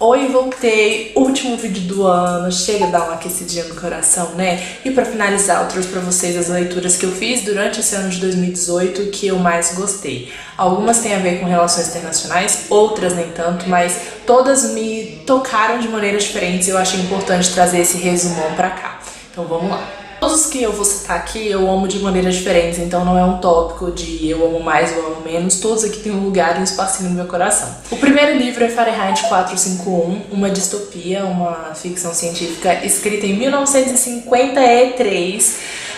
Oi, voltei! Último vídeo do ano, chega a dar uma aquecidinha no coração, né? E pra finalizar, eu trouxe pra vocês as leituras que eu fiz durante esse ano de 2018 que eu mais gostei. Algumas têm a ver com relações internacionais, outras nem tanto, mas todas me tocaram de maneiras diferentes e eu achei importante trazer esse resumão pra cá. Então vamos lá! Todos os que eu vou citar aqui eu amo de maneiras diferentes, então não é um tópico de eu amo mais ou amo menos, todos aqui têm um lugar e um espacinho no meu coração. O primeiro livro é Fahrenheit 451, uma distopia, uma ficção científica escrita em 1953,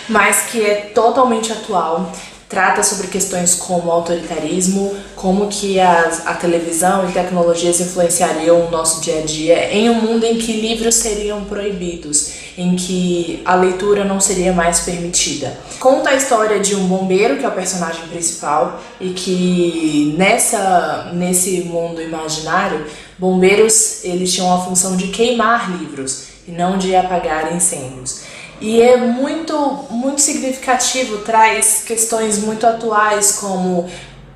mas que é totalmente atual. Trata sobre questões como autoritarismo, como que a televisão e tecnologias influenciariam o nosso dia a dia em um mundo em que livros seriam proibidos, em que a leitura não seria mais permitida. Conta a história de um bombeiro, que é o personagem principal, e que nesse mundo imaginário, bombeiros eles tinham a função de queimar livros e não de apagar incêndios. E é muito significativo, traz questões muito atuais como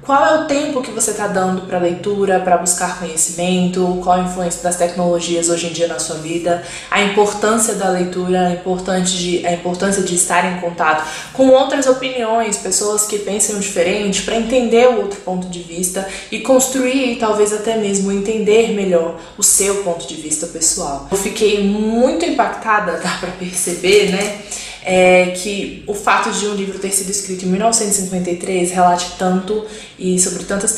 qual é o tempo que você está dando para leitura, para buscar conhecimento, qual a influência das tecnologias hoje em dia na sua vida, a importância da leitura, a importância de estar em contato com outras opiniões, pessoas que pensam diferente, para entender o outro ponto de vista e construir e talvez até mesmo entender melhor o seu ponto de vista pessoal. Eu fiquei muito impactada, dá para perceber, né? Que o fato de um livro ter sido escrito em 1953 relate tanto e sobre tantas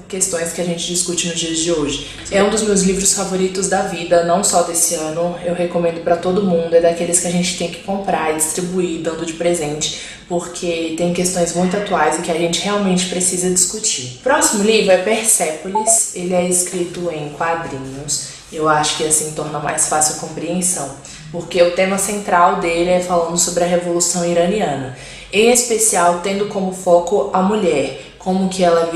questões que a gente discute nos dias de hoje. É um dos meus livros favoritos da vida, não só desse ano, eu recomendo para todo mundo, é daqueles que a gente tem que comprar e distribuir, dando de presente, porque tem questões muito atuais e que a gente realmente precisa discutir. O próximo livro é Persépolis, ele é escrito em quadrinhos, eu acho que assim torna mais fácil a compreensão, porque o tema central dele é falando sobre a Revolução Iraniana, em especial tendo como foco a mulher, como que ela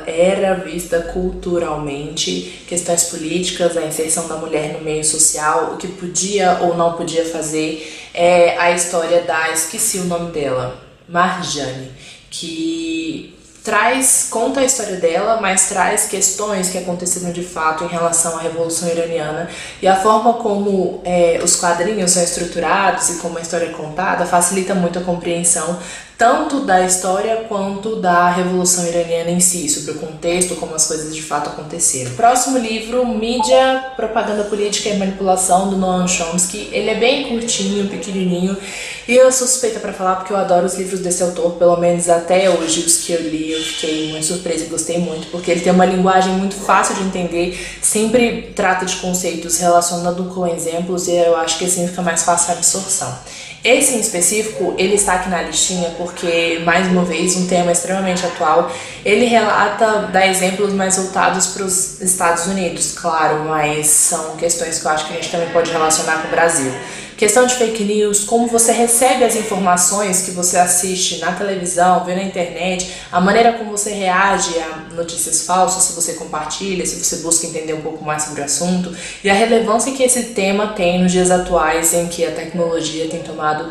era vista culturalmente, questões políticas, a inserção da mulher no meio social, o que podia ou não podia fazer, a história esqueci o nome dela, Marjane, que conta a história dela, mas traz questões que aconteceram de fato em relação à Revolução Iraniana e a forma como os quadrinhos são estruturados e como a história é contada facilita muito a compreensão tanto da história quanto da Revolução Iraniana em si, sobre o contexto, como as coisas de fato aconteceram. Próximo livro, Mídia, Propaganda Política e Manipulação, do Noam Chomsky. Ele é bem curtinho, pequenininho, e eu sou suspeita para falar porque eu adoro os livros desse autor, pelo menos até hoje, os que eu li, eu fiquei muito surpresa e gostei muito, porque ele tem uma linguagem muito fácil de entender, sempre trata de conceitos relacionando com exemplos, e eu acho que assim fica mais fácil a absorção. Esse em específico, ele está aqui na listinha porque, mais uma vez, um tema extremamente atual. Ele dá exemplos mais voltados para os Estados Unidos, claro, mas são questões que eu acho que a gente também pode relacionar com o Brasil. Questão de fake news, como você recebe as informações que você assiste na televisão, vê na internet, a maneira como você reage a notícias falsas, se você compartilha, se você busca entender um pouco mais sobre o assunto, e a relevância que esse tema tem nos dias atuais em que a tecnologia tem tomado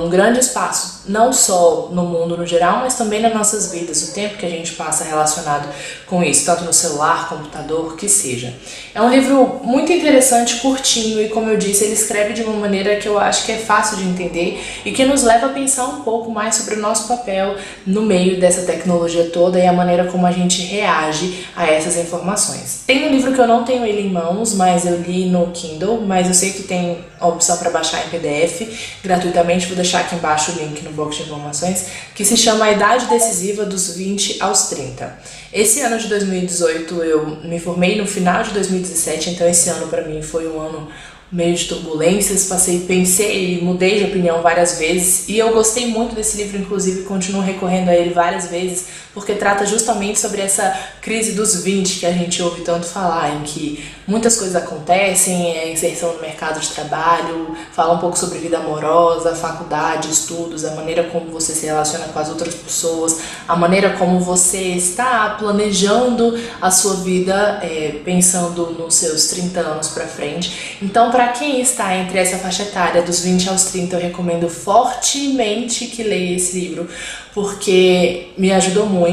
um grande espaço, não só no mundo no geral, mas também nas nossas vidas, o tempo que a gente passa relacionado com isso, tanto no celular, computador, que seja. É um livro muito interessante, curtinho, e como eu disse, ele escreve de uma maneira que eu acho que é fácil de entender e que nos leva a pensar um pouco mais sobre o nosso papel no meio dessa tecnologia toda e a maneira como a gente reage a essas informações. Tem um livro que eu não tenho ele em mãos, mas eu li no Kindle, mas eu sei que tem a opção para baixar em PDF gratuitamente, vou deixar aqui embaixo o link no box de informações, que se chama A Idade Decisiva dos 20 aos 30. Esse ano de 2018 eu me formei no final de 2017, então esse ano para mim foi um ano meio de turbulências, pensei e mudei de opinião várias vezes e eu gostei muito desse livro, inclusive continuo recorrendo a ele várias vezes porque trata justamente sobre essa crise dos 20 que a gente ouve tanto falar, em que muitas coisas acontecem, a inserção no mercado de trabalho, fala um pouco sobre vida amorosa, faculdade, estudos, a maneira como você se relaciona com as outras pessoas, a maneira como você está planejando a sua vida, pensando nos seus 30 anos para frente. Então, para quem está entre essa faixa etária dos 20 aos 30, eu recomendo fortemente que leia esse livro, porque me ajudou muito.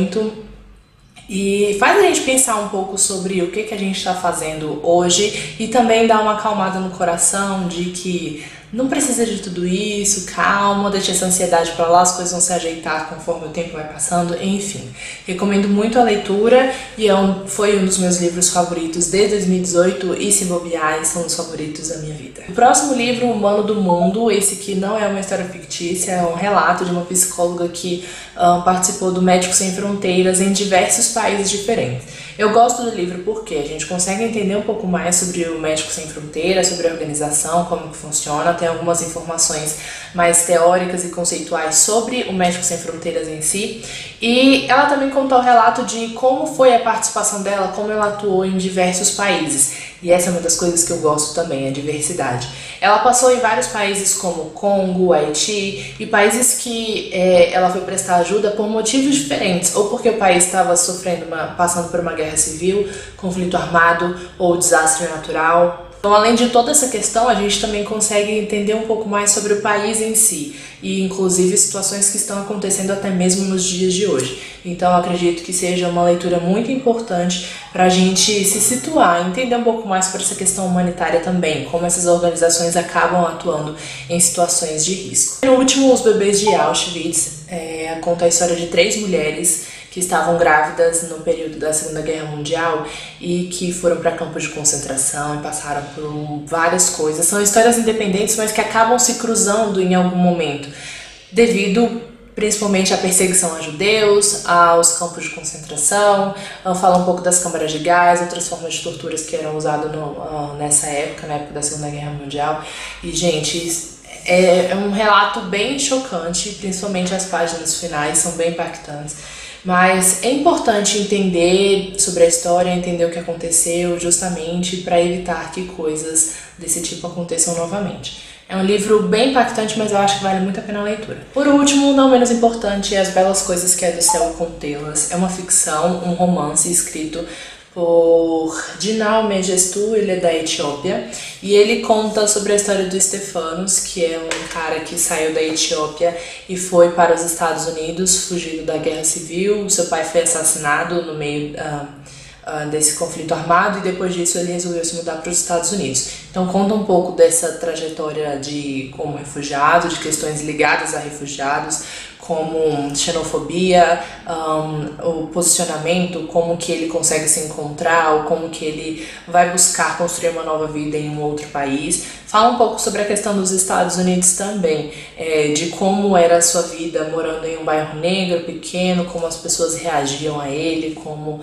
E faz a gente pensar um pouco sobre o que a gente está fazendo hoje e também dar uma acalmada no coração de que não precisa de tudo isso, calma, deixa essa ansiedade pra lá, as coisas vão se ajeitar conforme o tempo vai passando, enfim. Recomendo muito a leitura e foi um dos meus livros favoritos desde 2018 e, se bobear, são os favoritos da minha vida. O próximo livro, Humano do Mundo, esse aqui não é uma história fictícia, é um relato de uma psicóloga que participou do Médicos Sem Fronteiras em diversos países diferentes. Eu gosto do livro porque a gente consegue entender um pouco mais sobre o Médicos Sem Fronteiras, sobre a organização, como que funciona, tem algumas informações mais teóricas e conceituais sobre o Médicos Sem Fronteiras em si. E ela também contou o relato de como foi a participação dela, como ela atuou em diversos países. E essa é uma das coisas que eu gosto também, a diversidade. Ela passou em vários países como Congo, Haiti e países que ela foi prestar ajuda por motivos diferentes, ou porque o país estava passando por uma guerra civil, conflito armado ou desastre natural. Então, além de toda essa questão, a gente também consegue entender um pouco mais sobre o país em si e, inclusive, situações que estão acontecendo até mesmo nos dias de hoje. Então, eu acredito que seja uma leitura muito importante para a gente se situar, entender um pouco mais sobre essa questão humanitária também, como essas organizações acabam atuando em situações de risco. No último, Os Bebês de Auschwitz, conta a história de 3 mulheres que estavam grávidas no período da Segunda Guerra Mundial e que foram para campos de concentração e passaram por várias coisas. São histórias independentes, mas que acabam se cruzando em algum momento, devido principalmente à perseguição a judeus, aos campos de concentração, fala um pouco das câmaras de gás, outras formas de torturas que eram usadas nessa época, na época da Segunda Guerra Mundial. E, gente, é um relato bem chocante, principalmente as páginas finais são bem impactantes. Mas é importante entender sobre a história, entender o que aconteceu, justamente para evitar que coisas desse tipo aconteçam novamente. É um livro bem impactante, mas eu acho que vale muito a pena a leitura. Por último, não menos importante, As Belas Coisas que é do Céu Contê-las. É uma ficção, um romance escrito por Dinal Mengistu, ele é da Etiópia, e ele conta sobre a história do Stefanos, que é um cara que saiu da Etiópia e foi para os Estados Unidos, fugido da guerra civil. Seu pai foi assassinado no meio desse conflito armado e depois disso ele resolveu se mudar para os Estados Unidos. Então conta um pouco dessa trajetória como refugiado, de questões ligadas a refugiados, como xenofobia, o posicionamento, como que ele consegue se encontrar, ou como que ele vai buscar construir uma nova vida em um outro país. Fala um pouco sobre a questão dos Estados Unidos também, de como era a sua vida morando em um bairro negro, pequeno, como as pessoas reagiam a ele, como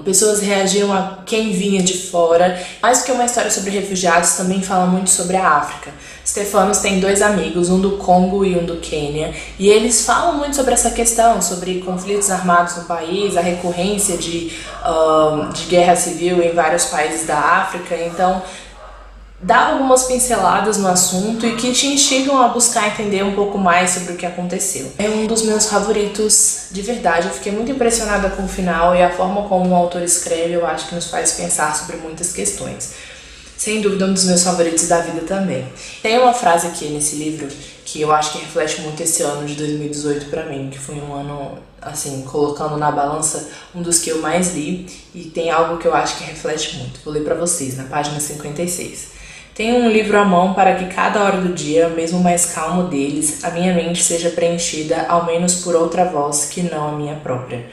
pessoas reagiam a quem vinha de fora. Mais do que uma história sobre refugiados, também fala muito sobre a África. Stefanos tem 2 amigos, um do Congo e um do Quênia, e eles falam muito sobre essa questão, sobre conflitos armados no país, a recorrência de guerra civil em vários países da África. Então, dá algumas pinceladas no assunto e que te instigam a buscar entender um pouco mais sobre o que aconteceu. É um dos meus favoritos de verdade, eu fiquei muito impressionada com o final e a forma como o autor escreve, eu acho que nos faz pensar sobre muitas questões. Sem dúvida, um dos meus favoritos da vida também. Tem uma frase aqui nesse livro que eu acho que reflete muito esse ano de 2018 pra mim, que foi um ano, assim, colocando na balança, um dos que eu mais li, e tem algo que eu acho que reflete muito. Vou ler pra vocês, na página 56. Tenho um livro à mão para que cada hora do dia, mesmo mais calmo deles, a minha mente seja preenchida ao menos por outra voz que não a minha própria.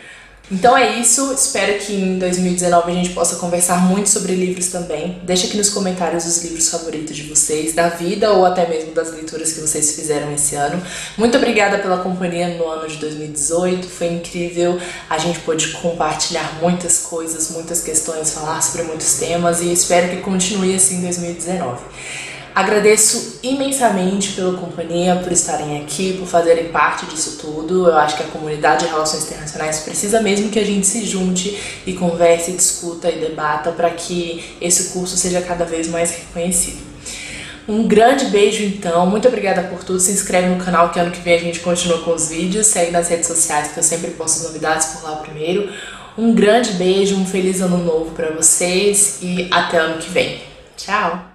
Então é isso, espero que em 2019 a gente possa conversar muito sobre livros também. Deixa aqui nos comentários os livros favoritos de vocês, da vida ou até mesmo das leituras que vocês fizeram esse ano. Muito obrigada pela companhia no ano de 2018, foi incrível, a gente pôde compartilhar muitas coisas, muitas questões, falar sobre muitos temas e espero que continue assim em 2019. Agradeço imensamente pela companhia, por estarem aqui, por fazerem parte disso tudo. Eu acho que a comunidade de relações internacionais precisa mesmo que a gente se junte e converse, discuta e debata para que esse curso seja cada vez mais reconhecido. Um grande beijo então, muito obrigada por tudo, se inscreve no canal que ano que vem a gente continua com os vídeos, segue nas redes sociais que eu sempre posto novidades por lá primeiro. Um grande beijo, um feliz ano novo para vocês e até ano que vem. Tchau!